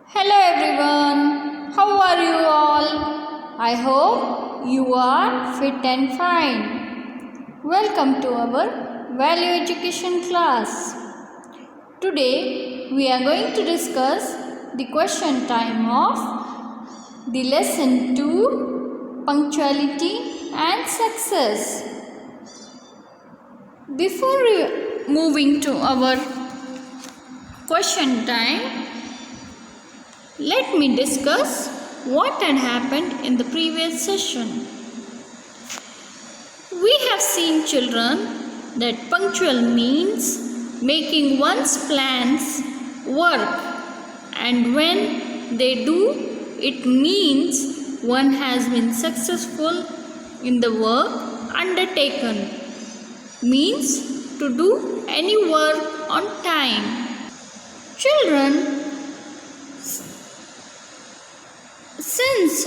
Hello everyone, how are you all? I hope you are fit and fine. Welcome to our value education class. Today we are going to discuss the question time of the lesson 2, punctuality and success. Before moving to our question time, let me discuss what had happened in the previous session. We have seen, children, that punctual means making one's plans work, and when they do, it means one has been successful in the work undertaken. Means to do any work on time. Children, since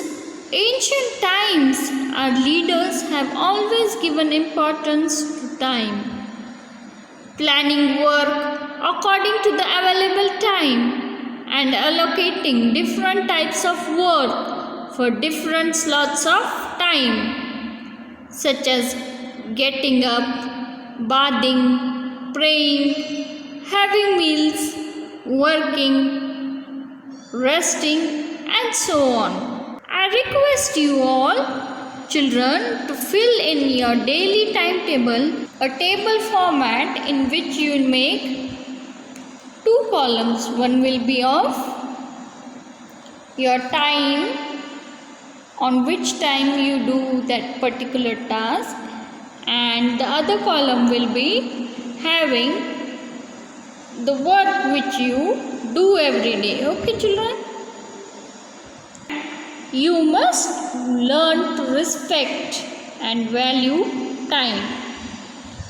ancient times, our leaders have always given importance to time, planning work according to the available time and allocating different types of work for different slots of time, such as getting up, bathing, praying, having meals, working, resting, and so on. I request you all, children, to fill in your daily timetable a table format in which you will make two columns. One will be of your time, on which time you do that particular task, and the other column will be having the work which you do every day. Okay, children? You must learn to respect and value time.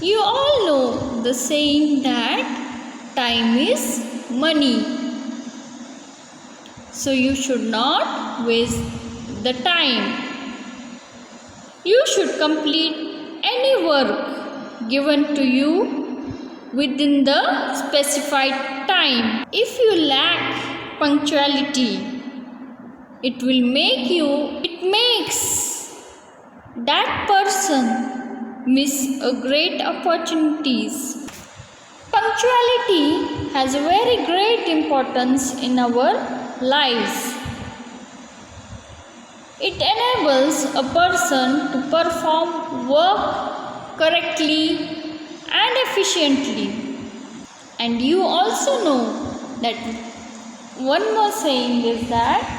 You all know the saying that time is money. So you should not waste the time. You should complete any work given to you within the specified time. If you lack punctuality, it makes that person miss a great opportunities. Punctuality has a very great importance in our lives. It enables a person to perform work correctly and efficiently. And you also know that one more saying is that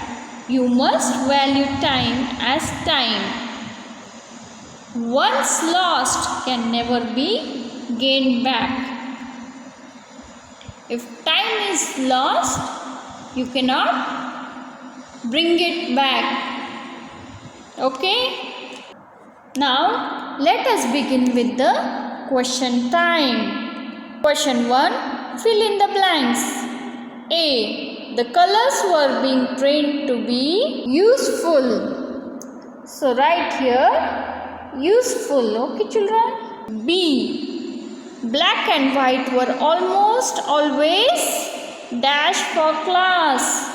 you must value time as time. Once lost can never be gained back. If time is lost, you cannot bring it back. Okay? Now, let us begin with the question time. Question 1. Fill in the blanks. A. The colors were being trained to be useful. So write here useful. Okay, children? B. Black and white were almost always dash for class.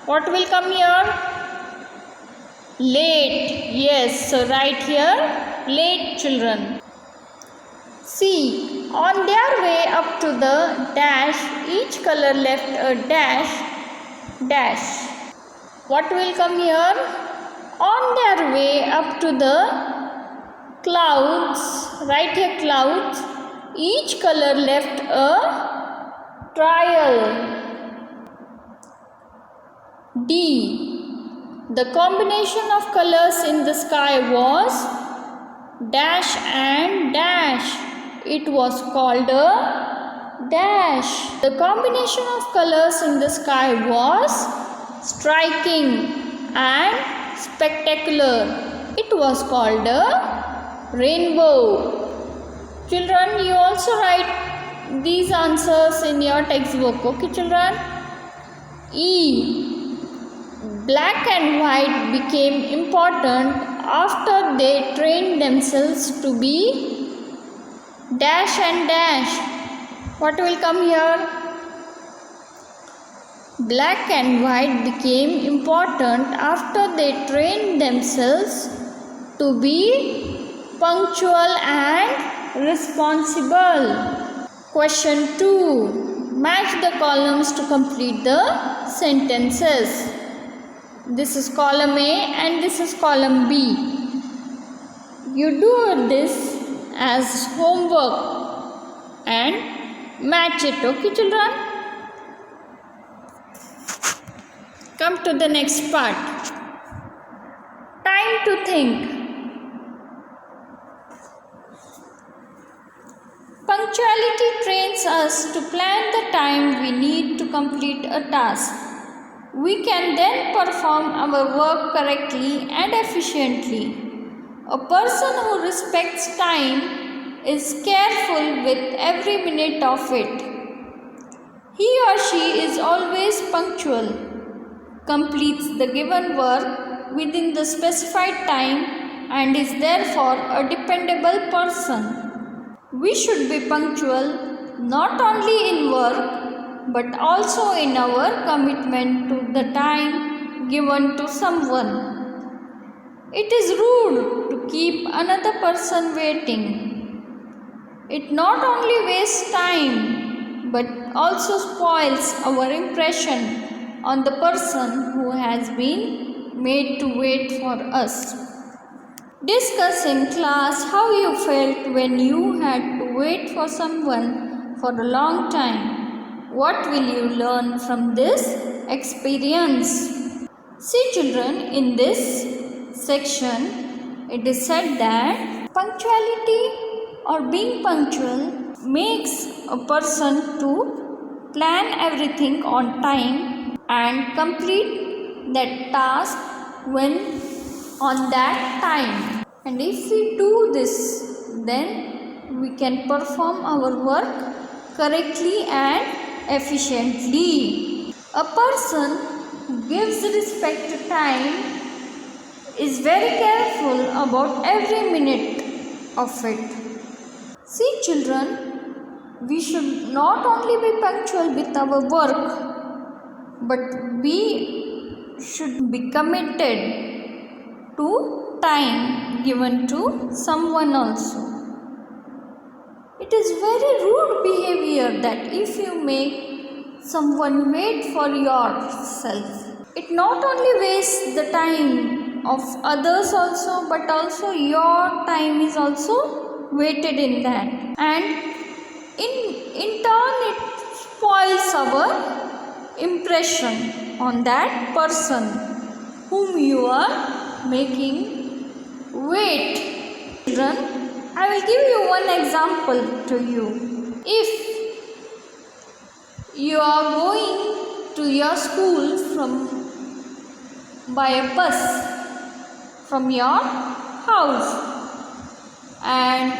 What will come here? Late. Yes. So write here late, children. C. On their way up to the dash, each color left a dash. What will come here? On their way up to the clouds, write here clouds, each color left a trial. D. The combination of colors in the sky was dash and dash. It was called a dash. The combination of colors in the sky was striking and spectacular. It was called a rainbow. Children, you also write these answers in your textbook. Okay, children? E. Black and white became important after they trained themselves to be dash and dash. What will come here? Black and white became important after they trained themselves to be punctual and responsible. Question 2. Match the columns to complete the sentences. This is column A and this is column B. You do this as homework and match it, okay children? Come to the next part. Time to think. Punctuality trains us to plan the time we need to complete a task. We can then perform our work correctly and efficiently. A person who respects time is careful with every minute of it. He or she is always punctual, completes the given work within the specified time, and is therefore a dependable person. We should be punctual not only in work but also in our commitment to the time given to someone. It is rude to keep another person waiting. It not only wastes time but also spoils our impression on the person who has been made to wait for us. Discuss in class how you felt when you had to wait for someone for a long time. What will you learn from this experience? See children, in this section it is said that punctuality or being punctual makes a person to plan everything on time and complete that task when on that time. And if we do this, then we can perform our work correctly and efficiently. A person who gives respect to time is very careful about every minute of it. See children, we should not only be punctual with our work, but we should be committed to time given to someone also. It is very rude behavior that if you make someone wait for yourself, it not only wastes the time of others also, but also your time is also weighted in that, and in turn it spoils our impression on that person whom you are making wait. Children, I will give you one example to you. If you are going to your school by a bus from your house, and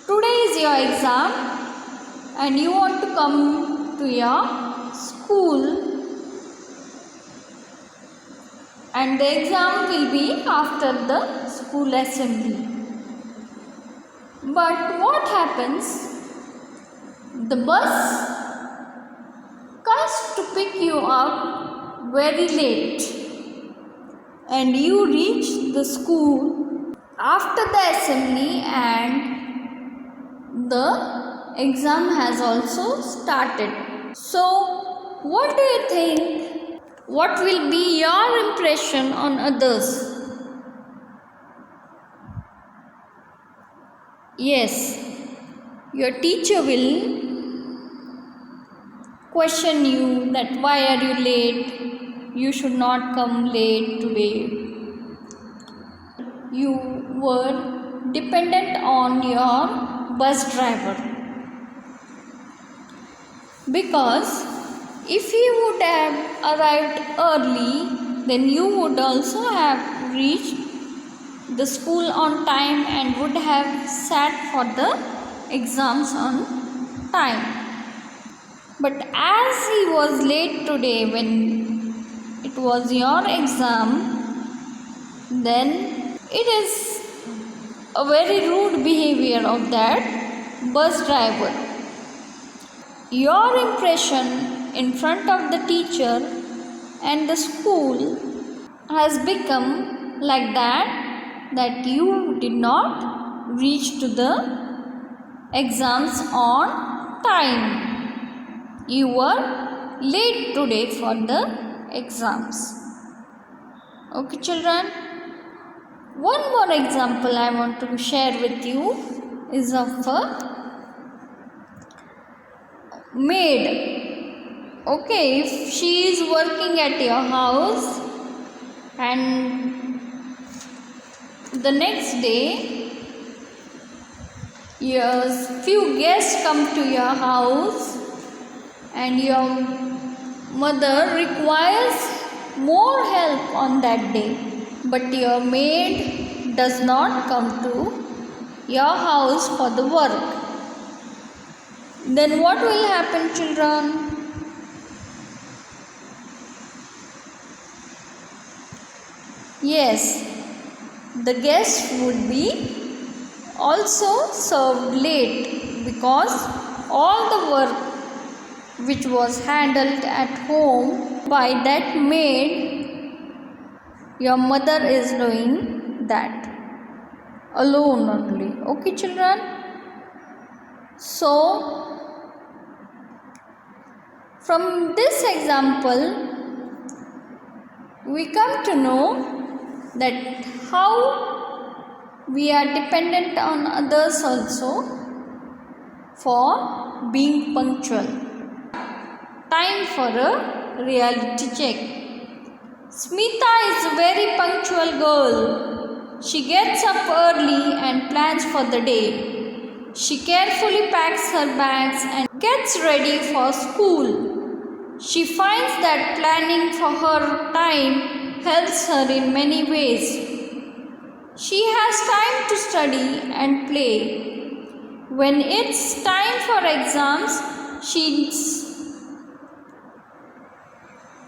today is your exam and you want to come to your school, and the exam will be after the school assembly. But what happens? The bus comes to pick you up very late, and you reach the school after the assembly and the exam has also started. So, what do you think? What will be your impression on others? Yes, your teacher will question you that why are you late? You should not come late today. You were dependent on your bus driver, because if he would have arrived early, then you would also have reached the school on time and would have sat for the exams on time. But as he was late today when it was your exam, then it is a very rude behavior of that bus driver. Your impression in front of the teacher and the school has become like that you did not reach to the exams on time. You were late today for the exams. Okay, children. One more example I want to share with you is of a maid. Okay, if she is working at your house and the next day your few guests come to your house and your mother requires more help on that day, but your maid does not come to your house for the work, then what will happen, children? Yes, the guest would be also served late because all the work which was handled at home by that maid, your mother is doing that alone only. Okay, children? So, from this example, we come to know that how we are dependent on others also for being punctual. Time for a reality check. Smitha is a very punctual girl. She gets up early and plans for the day. She carefully packs her bags and gets ready for school. She finds that planning for her time helps her in many ways. She has time to study and play. When it's time for exams, she's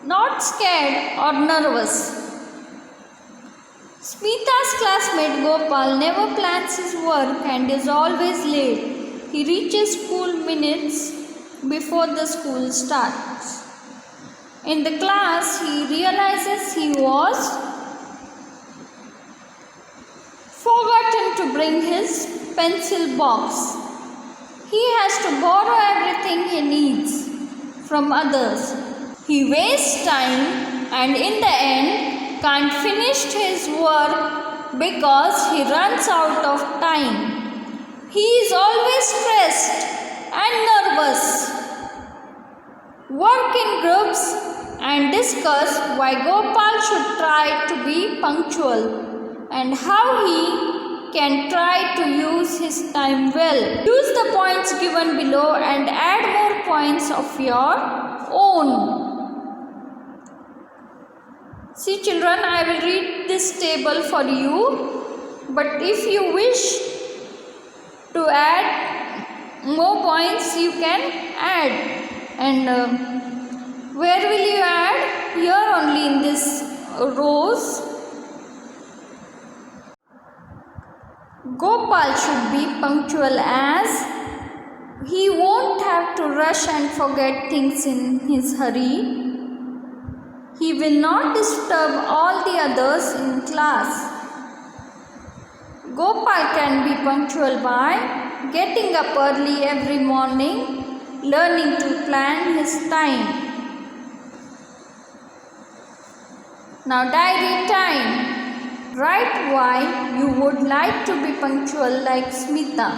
not scared or nervous. Smitha's classmate Gopal never plans his work and is always late. He reaches school minutes before the school starts. In the class, he realizes he was forgotten to bring his pencil box. He has to borrow everything he needs from others. He wastes time and in the end can't finish his work because he runs out of time. He is always stressed and nervous. Work in groups and discuss why Gopal should try to be punctual and how he can try to use his time well. Use the points given below and add more points of your own. See, children, I will read this table for you, but if you wish to add more points, you can add. And where will you add? Here only in this rows. Gopal should be punctual as he won't have to rush and forget things in his hurry. He will not disturb all the others in class. Gopal can be punctual by getting up early every morning, learning to plan his time. Now diary time. Write why you would like to be punctual like Smitha.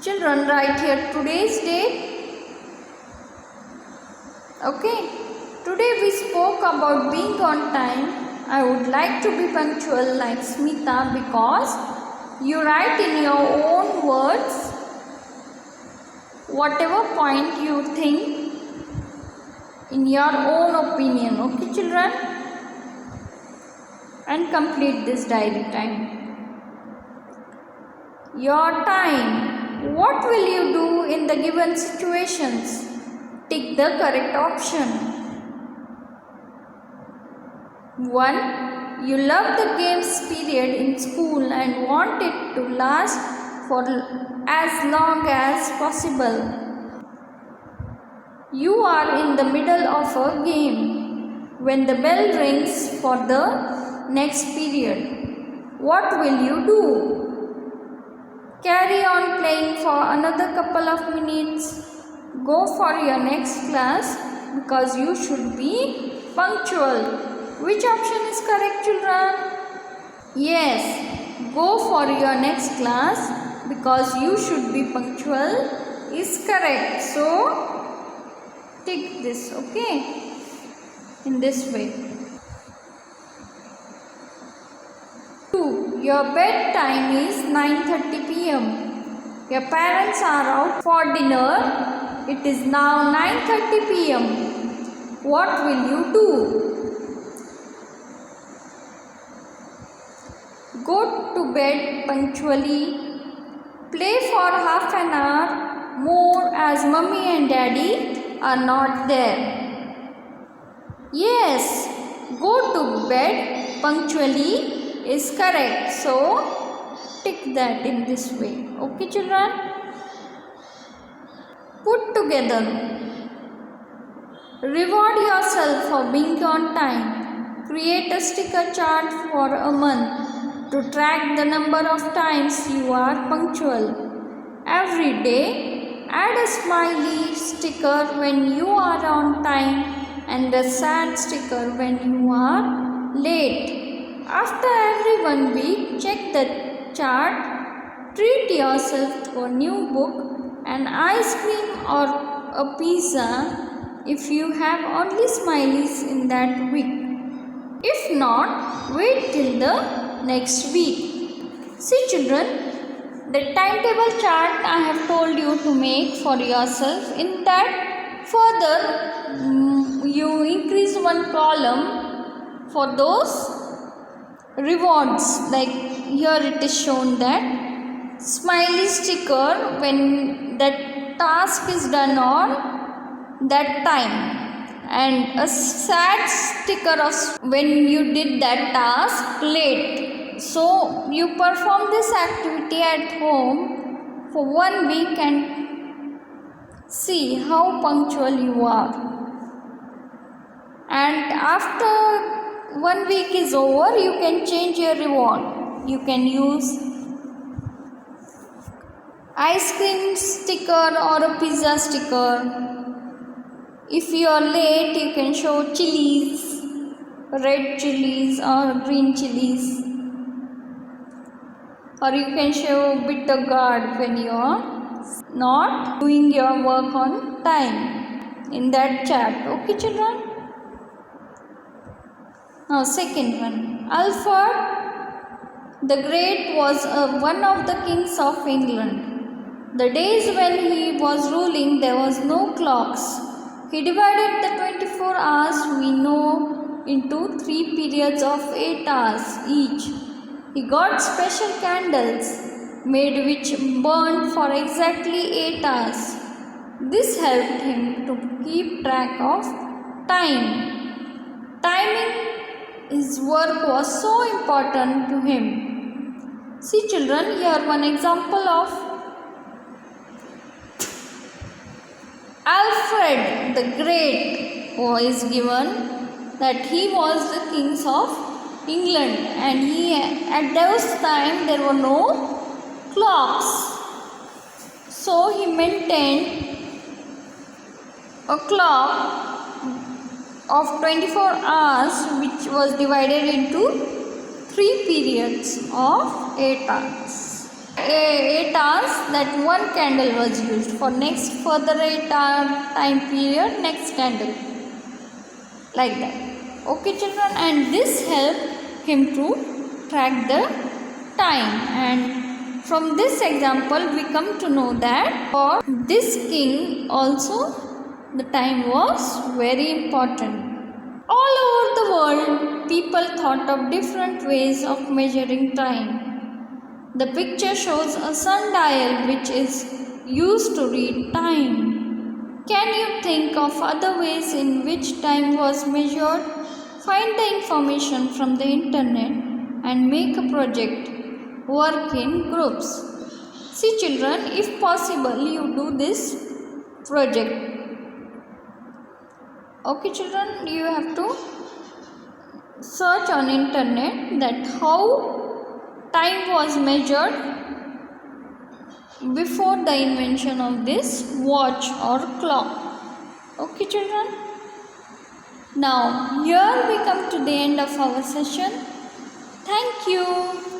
Children, write here today's date. Okay. Today we spoke about being on time. I would like to be punctual like Smitha because you write in your own words whatever point you think in your own opinion. Okay, children? And complete this diary time. Your time. What will you do in the given situations? Tick the correct option. 1. You love the games period in school and want it to last for as long as possible. You are in the middle of a game. When the bell rings for the next period, what will you do? Carry on playing for another couple of minutes. Go for your next class because you should be punctual. Which option is correct, children? Yes, go for your next class because you should be punctual is correct. So, tick this, okay, in this way. 2. Your bedtime is 9:30 p.m. Your parents are out for dinner. It is now 9:30 p.m. What will you do? Go to bed punctually. Play for half an hour more as mummy and daddy are not there. Yes, go to bed punctually is correct. So, tick that in this way. Okay, children? Put together. Reward yourself for being on time. Create a sticker chart for a month to track the number of times you are punctual. Every day, add a smiley sticker when you are on time and a sad sticker when you are late. After every 1 week, check the chart. Treat yourself to a new book, an ice cream or a pizza if you have only smileys in that week. If not, wait till the next week. See, children, the timetable chart I have told you to make for yourself. In that, further you increase one column for those rewards. Like here it is shown that smiley sticker when that task is done on that time, and a sad sticker of when you did that task late. So you perform this activity at home for 1 week and see how punctual you are. And after 1 week is over, you can change your reward. You can use ice cream sticker or a pizza sticker. If you are late, you can show chilies, red chilies or green chilies. Or you can show bitter gourd when you are not doing your work on time in that chat. Okay, children? Now, second one. Alfred the Great was one of the kings of England. The days when he was ruling, there was no clocks. He divided the 24 hours we know into 3 periods of 8 hours each. He got special candles made which burned for exactly 8 hours. This helped him to keep track of time. Timing his work was so important to him. See, children, here one example of Alfred the Great is given, that he was the king of England, and at those time there were no clocks. So he maintained a clock of 24 hours which was divided into 3 periods of 8 hours. 8 hours, that one candle was used for next further 8 hour time period, next candle, like that. Okay, children, and this helped him to track the time. And from this example we come to know that for this king also the time was very important. All over the world, people thought of different ways of measuring time. The picture shows a sundial which is used to read time. Can you think of other ways in which time was measured? Find the information from the internet and make a project. Work in groups. See, children, if possible, you do this project. Okay children, you have to search on internet that how time was measured before the invention of this watch or clock. Okay children, now here we come to the end of our session. Thank you.